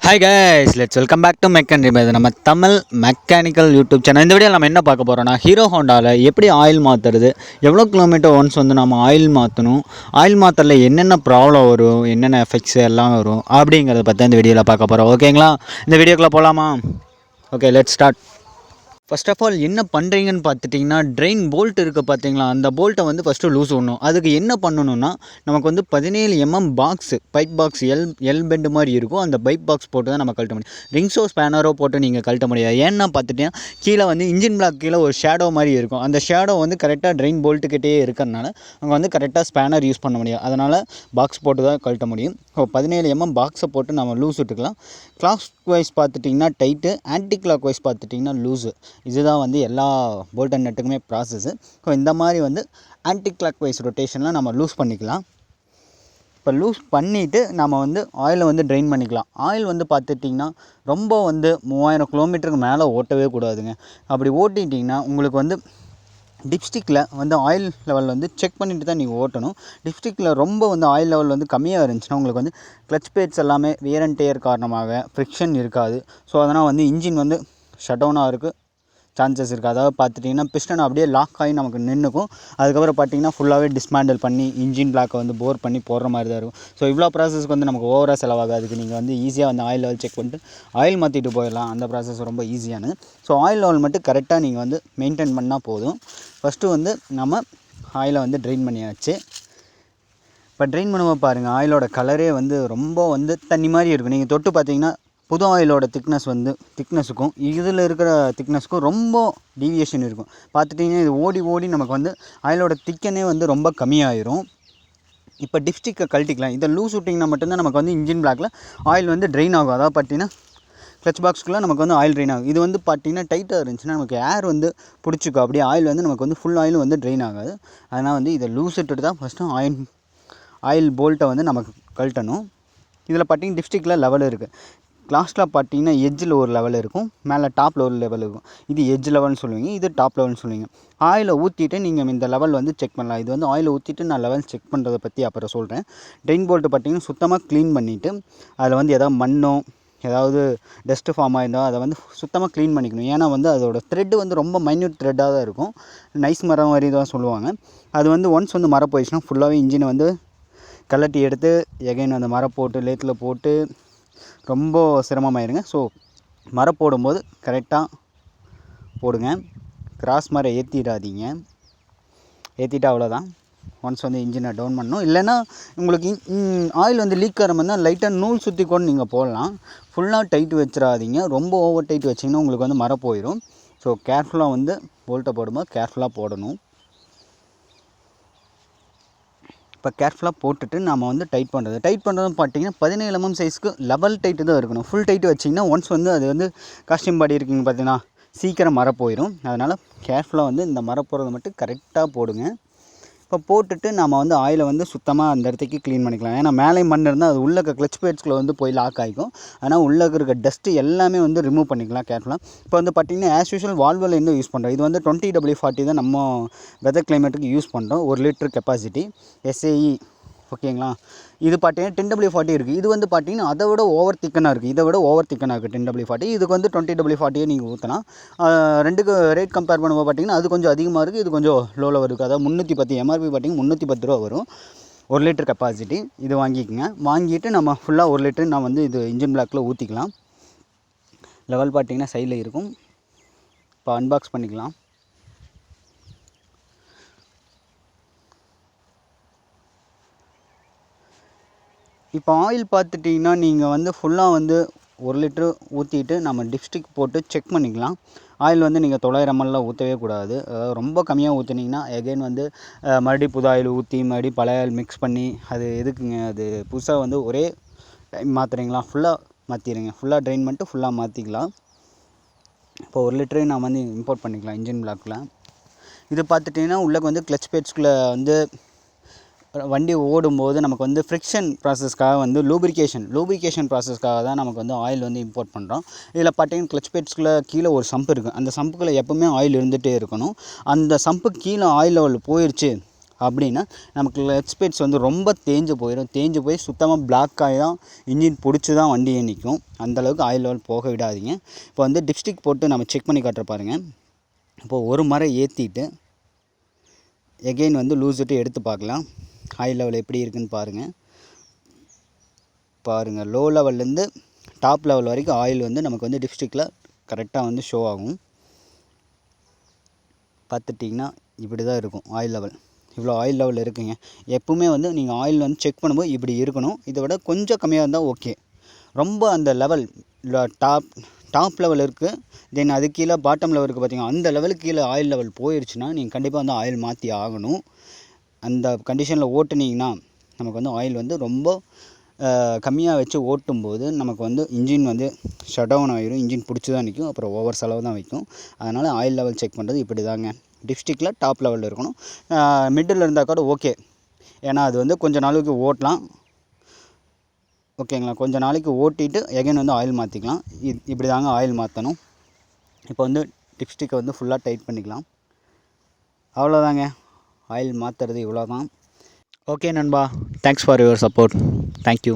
Hi guys, let's welcome back to Mech and Repair. நம்ம Tamil mechanical YouTube channel. இந்த வீடியோவில் நம்ம என்ன பார்க்க போகிறோம்னா, ஹீரோ ஹோண்டாவில் எப்படி ஆயில் மாற்றுறது, எவ்வளோ கிலோமீட்டர் ஒன்ஸ் வந்து நம்ம ஆயில் மாற்றணும், ஆயில் மாற்றல என்னென்ன ப்ராப்ளம் வரும், என்னென்ன எஃபெக்ட்ஸ் எல்லாம் வரும் அப்படிங்கிறத பற்றி இந்த வீடியோவில் பார்க்க போகிறோம். ஓகேங்களா? இந்த வீடியோக்குள்ளே போகலாமா? Okay, let's start. First of all என்ன பண்ணுறீங்கன்னு பார்த்துட்டிங்கன்னா, ட்ரெயின் போல்ட் இருக்குது பார்த்தீங்களா, அந்த போல்ட்டை வந்து ஃபஸ்ட்டு லூஸ் பண்ணணும். அதுக்கு என்ன பண்ணணும்னா, நமக்கு வந்து 17 box pipe box L bend மாதிரி இருக்கும். அந்த பைப் பாக்ஸ் போட்டு தான் நம்ம கழட்ட முடியும். ரிங்ஸோ ஸ்பேனரோ போட்டு நீங்கள் கழட்ட முடியாது. ஏன்னா பார்த்துட்டிங்கன்னா, கீழே வந்து இன்ஜின் பிளாக் கீழே ஒரு ஷேடோ மாதிரி இருக்கும். அந்த ஷேடோ வந்து கரெக்டாக ட்ரெயின் போல்ட்டுக்கிட்டே இருக்கிறனால அங்கே வந்து கரெக்டாக ஸ்பேனர் யூஸ் பண்ண முடியாது. அதனால் பாக்ஸ் போட்டு தான் கழட்ட முடியும். 17 பாக்ஸை போட்டு நம்ம லூஸ் விட்டுக்கலாம். கிளாக் வைஸ் பார்த்துட்டிங்கன்னா டைட்டு, ஆன்டி கிளாக் வைஸ் பார்த்துட்டிங்கன்னா லூஸு. இதுதான் வந்து எல்லா போல்ட் அண்ட் நட்டுக்குமே ப்ராசஸ்ஸு. ஸோ இந்த மாதிரி வந்து ஆன்டி கிளாக் வைஸ் ரொட்டேஷனில் நம்ம லூஸ் பண்ணிக்கலாம். இப்போ லூஸ் பண்ணிவிட்டு நம்ம வந்து ஆயிலை வந்து ட்ரெயின் பண்ணிக்கலாம். ஆயில் வந்து பார்த்துட்டிங்கன்னா ரொம்ப வந்து 3000 கிலோமீட்டருக்கு மேலே ஓட்டவே கூடாதுங்க. அப்படி ஓட்டிட்டிங்கன்னா உங்களுக்கு வந்து டிப்ஸ்டிக்கில் வந்து ஆயில் லெவல் வந்து செக் பண்ணிவிட்டு தான் நீங்கள் ஓட்டணும். டிப்ஸ்டிக்கில் ரொம்ப வந்து ஆயில் லெவல் வந்து கம்மியாக இருந்துச்சுன்னா உங்களுக்கு வந்து கிளச் பேட்ஸ் எல்லாமே வியர் அண்ட் டேர் காரணமாக ஃப்ரிக்ஷன் இருக்காது. ஸோ அதனால் வந்து இன்ஜின் வந்து ஷட் டவுனாக இருக்குது சான்சஸ் இருக்குது. அதாவது பார்த்துட்டிங்கன்னா பிஸ்டன் அப்படியே லாக் ஆகி நமக்கு நின்றுக்கும். அதுக்கப்புறம் பார்த்திங்கன்னா ஃபுல்லாகவே டிஸ்மேண்டில் பண்ணி இன்ஜின் பிளாக்கை வந்து போர் பண்ணி போடுற மாதிரி தான் இருக்கும். ஸோ இவ்வளோ ப்ராசஸ்க்கு வந்து நமக்கு ஓவராக செலவாகாது. அதுக்கு நீங்கள் வந்து ஈஸியாக வந்து ஆயில் லெவல் செக் பண்ணிட்டு ஆயில் மாற்றிட்டு போயிடலாம். அந்த ப்ராசஸ் ரொம்ப ஈஸியானது. ஸோ ஆயில் லெவல் மட்டும் கரெக்டாக நீங்கள் வந்து மெயின்டைன் பண்ணால் போதும். ஃபஸ்ட்டு வந்து நம்ம ஆயிலை வந்து ட்ரெயின் பண்ணியாச்சு. இப்போ ட்ரெயின் பண்ணும்போது பாருங்கள், ஆயிலோட கலரே வந்து ரொம்ப வந்து தண்ணி மாதிரி இருக்கும். நீங்கள் தொட்டு பார்த்தீங்கன்னா புது ஆயிலோட திக்னஸுக்கும் இதில் இருக்கிற திக்னஸுக்கும் ரொம்ப டீவியேஷன் இருக்கும். பார்த்துட்டிங்கன்னா இது ஓடி ஓடி நமக்கு வந்து ஆயிலோட திக்கனே வந்து ரொம்ப கம்மியாயிரும். இப்போ டிப்ஸ்டிக்கை கழட்டிக்கலாம். இதை லூஸ் விட்டிங்கன்னா மட்டும்தான் நமக்கு வந்து இன்ஜின் பிளாக்கில் ஆயில் வந்து ட்ரெயின் ஆகும். அதாவது பார்த்தீங்கன்னா கிளச் பாக்ஸ்க்குள்ளே நமக்கு வந்து ஆயில் ட்ரெயின் ஆகும். இது வந்து பார்த்திங்கன்னா டைட்டாக இருந்துச்சுன்னா நமக்கு ஏர் வந்து பிடிச்சிக்கும். அப்படியே ஆயில் வந்து நமக்கு வந்து ஃபுல் ஆயிலும் வந்து ட்ரெயின் ஆகாது. அதனால் வந்து இதை லூஸ் விட்டுட்டு தான் ஃபஸ்ட்டு ஆயில் போல்ட்டை வந்து நமக்கு கழட்டணும். இதில் பார்த்திங்கன்னா டிப்ஸ்டிக்கில் லெவல் இருக்குது. லாஸ்ட்டில் பார்த்திங்கன்னா எட்ஜில் ஒரு லெவல் இருக்கும், மேலே டாப்பில் ஒரு லெவல் இருக்கும். இது எட்ஜ் லெவல்னு சொல்லுவீங்க, இது டாப் லெவல்னு சொல்லுவீங்க. ஆயிலை ஊற்றிட்டு நீங்கள் இந்த லெவல் வந்து செக் பண்ணலாம். இது வந்து ஆயிலை ஊற்றிட்டு நான் லெவல் செக் பண்ணுறதை பற்றி அப்புறம் சொல்கிறேன். ட்ரெயின் போல்ட்டு பார்த்திங்கன்னா சுத்தமாக க்ளீன் பண்ணிவிட்டு அதில் வந்து எதாவது மண்ணோ ஏதாவது டஸ்ட்டு ஃபார்ம் ஆகிருந்தால் அதை வந்து சுத்தமாக க்ளீன் பண்ணிக்கணும். ஏன்னா வந்து அதோடய த்ரெட்டு வந்து ரொம்ப மைன்யூட் த்ரெட்டாக தான் இருக்கும். நைஸ் மரம் மாதிரி தான் சொல்லுவாங்க. அது வந்து ஒன்ஸ் வந்து மரம் போயிடுச்சுன்னா ஃபுல்லாகவே இன்ஜினை வந்து கலட்டி எடுத்து எகைன் அந்த மரம் போட்டு லேத்தில் போட்டு ரொம்ப சிரமமாயிருங்க. ஸோ மரம் போடும்போது கரெக்டாக போடுங்க. கிராஸ் மரம் ஏற்றிடாதீங்க. ஏற்றிட்டா அவ்வளோதான். ஒன்ஸ் வந்து இன்ஜினை டவுன் பண்ணணும். இல்லைன்னா உங்களுக்கு ஆயில் வந்து லீக் ஆகிற மாதிரி தான் லைட்டாக நூல் சுற்றி கூட நீங்கள் போடலாம். ஃபுல்லாக டைட் வச்சிடாதீங்க. ரொம்ப ஓவர் டைட் வச்சிங்கன்னா உங்களுக்கு வந்து மரம் போயிடும். ஸோ கேர்ஃபுல்லாக வந்து போல்ட்டை போடும்போது கேர்ஃபுல்லாக போடணும். இப்போ கேர்ஃபுல்லாக போட்டுட்டு நம்ம வந்து டைட் பண்ணுறதும் பார்த்திங்கன்னா 17 சைஸ்க்கு லெவல் டைட்டு தான் இருக்கணும். ஃபுல் டைட்டு வச்சிங்கன்னா ஒன்ஸ் வந்து அது வந்து காஸ்டியூம் பாடி இருக்குங்க பார்த்தீங்கன்னா சீக்கிரம் மரம் போயிடும். அதனால் கேர்ஃபுல்லாக வந்து இந்த மரம் போடுறதை மட்டும் கரெக்டாக போடுங்க. இப்போ போட்டுட்டு நம்ம வந்து ஆயிலை வந்து சுத்தமாக அந்த இடத்துக்கு க்ளீன் பண்ணிக்கலாம். ஏன்னா மேலே மண் இருந்தால் அது உள்ள கிளச் பேட்ஸ்குள்ளே வந்து போய் லாக் ஆகிக்கும். ஆனால் உள்ளே இருக்க டஸ்ட்டு எல்லாமே வந்து ரிமூவ் பண்ணிக்கலாம் கேர்ஃபுல்லாக. இப்போ வந்து பார்த்திங்கன்னா ஆஸ் யூஷுவல் valvoline யூஸ் பண்ணுறோம். இது வந்து 20W40 தான் நம்ம வெதர் கிளைமேட்டுக்கு யூஸ் பண்ணுறோம். 1 லிட்டர் கெப்பாசிட்டி SAE. ஓகேங்களா? இது பார்த்திங்கன்னா 10W40 இருக்குது. இது வந்து பார்த்திங்கன்னா அதை விட ஓவர் திக்கனாக இருக்குது. இதை விட ஓவர் திக்கனாக இருக்குது 10W40. இதுக்கு வந்து 20W40 நீங்கள் ஊற்றலாம். ரெண்டுக்கு ரேட் கம்பேர் பண்ணும்போது பார்த்திங்கன்னா அது கொஞ்சம் அதிகமாக இருக்குது, இது கொஞ்சம் லோவில் இருக்குது. அதாவது 310 MRP பார்த்திங்கன்னா 310 ரூபா வரும். 1 லிட்டர் கெப்பாசிட்டி. இது வாங்கிக்கோங்க. வாங்கிட்டு நம்ம ஃபுல்லாக 1 லிட்டர் நான் வந்து இது இன்ஜின் பிளாக்கில் ஊற்றிக்கலாம். லெவல் பார்த்திங்கன்னா சைடில் இருக்கும். இப்போ அன்பாக்ஸ் பண்ணிக்கலாம். இப்போ ஆயில் பார்த்துட்டிங்கன்னா நீங்கள் வந்து ஃபுல்லாக வந்து 1 லிட்ரு ஊற்றிட்டு நம்ம டிப்ஸ்டிக் போட்டு செக் பண்ணிக்கலாம். ஆயில் வந்து நீங்கள் 900 ml ஊற்றவே கூடாது. அதாவது ரொம்ப கம்மியாக ஊற்றுனீங்கன்னா எகைன் வந்து மறுபடியும் புது ஆயில் ஊற்றி மறுபடியும் பழைய ஆயில் மிக்ஸ் பண்ணி அது எதுக்குங்க? அது புதுசாக வந்து ஒரே டைம் மாற்றுறீங்களா? ஃபுல்லாக மாற்றிடுங்க. ஃபுல்லாக ட்ரெயின் பண்ணிட்டு ஃபுல்லாக மாற்றிக்கலாம். இப்போ 1 லிட்டரு நான் வந்து இம்போர்ட் பண்ணிக்கலாம் இன்ஜின் பிளாக்கில். இது பார்த்துட்டிங்கன்னா உள்ளே வந்து கிளச் பேட்ஸ்குள்ளே வந்து வண்டி ஓடும்போது நமக்கு வந்து ஃப்ரிக்ஷன் ப்ராசஸ்க்காக வந்து லூப்ரிகேஷன் ப்ராசஸ்க்காக தான் நமக்கு வந்து ஆயில் வந்து இம்போர்ட் பண்ணுறோம். இதில் பார்த்திங்கன்னா கிளச் பேட்ஸ்குள்ளே கீழே ஒரு சம்ப் இருக்குது. அந்த சம்புக்குள்ளே எப்போவுமே ஆயில் இருந்துகிட்டே இருக்கணும். அந்த சம்புக்கு கீழே ஆயில் லெவல் போயிடுச்சு அப்படின்னா நமக்கு கிளட்ச் பேட்ஸ் வந்து ரொம்ப தேஞ்சு போய் சுத்தமாக பிளாக் ஆகி தான் இன்ஜின் பிடிச்சி தான் வண்டியே நிற்கும். அந்தளவுக்கு ஆயில் லெவல் போக விடாதீங்க. இப்போ வந்து டிப்ஸ்டிக் போட்டு நம்ம செக் பண்ணி காட்டுற பாருங்கள். இப்போது ஒரு முறை ஏற்றிட்டு எகெயின் வந்து லூஸ் விட்டு எடுத்து பார்க்கலாம். ஆயில் லெவல் எப்படி இருக்குதுன்னு பாருங்கள். லோ லெவல்லேருந்து டாப் லெவல் வரைக்கும் ஆயில் வந்து நமக்கு வந்து டிப்ஸ்டிக்கில் கரெக்டாக வந்து ஷோ ஆகும். பார்த்துட்டிங்கன்னா இப்படி தான் இருக்கும் ஆயில் லெவல். இவ்வளோ ஆயில் லெவல் இருக்குங்க. எப்பவுமே வந்து நீங்கள் ஆயில் வந்து செக் பண்ணும்போது இப்படி இருக்கணும். இதை விட கொஞ்சம் கம்மியாக இருந்தால் ஓகே. ரொம்ப அந்த லெவல் டாப் லெவல் இருக்குது, தென் அது கீழே பாட்டம் லெவல் இருக்குது பார்த்தீங்கன்னா, அந்த லெவலுக்கு கீழே ஆயில் லெவல் போயிடுச்சுன்னா நீங்கள் கண்டிப்பாக வந்து ஆயில் மாற்றி ஆகணும். அந்த கண்டிஷனில் ஓட்டுனீங்கன்னா நமக்கு வந்து ஆயில் வந்து ரொம்ப கம்மியாக வச்சு ஓட்டும்போது நமக்கு வந்து இன்ஜின் வந்து ஷட் டவுன் ஆகிடும். இன்ஜின் பிடிச்சி தான் நிற்கும். அப்புறம் ஓவர் செலவு தான் வைக்கும். அதனால் ஆயில் லெவல் செக் பண்ணுறது இப்படி தாங்க. டிப்ஸ்டிக்கில் டாப் லெவலில் இருக்கணும். மிடில் இருந்தால் கூட ஓகே, ஏன்னா அது வந்து கொஞ்சம் நாளைக்கு ஓட்டலாம். ஓகேங்களா, கொஞ்சம் நாளைக்கு ஓட்டிட்டு எகைன் வந்து ஆயில் மாற்றிக்கலாம். இப்படி தாங்க ஆயில் மாற்றணும். இப்போ வந்து டிப்ஸ்டிக்கை வந்து ஃபுல்லாக டைட் பண்ணிக்கலாம். அவ்வளோதாங்க, ஆயில் மாற்றுறது இவ்வளோ தான். ஓகே நண்பா, thanks for your support. Thank you.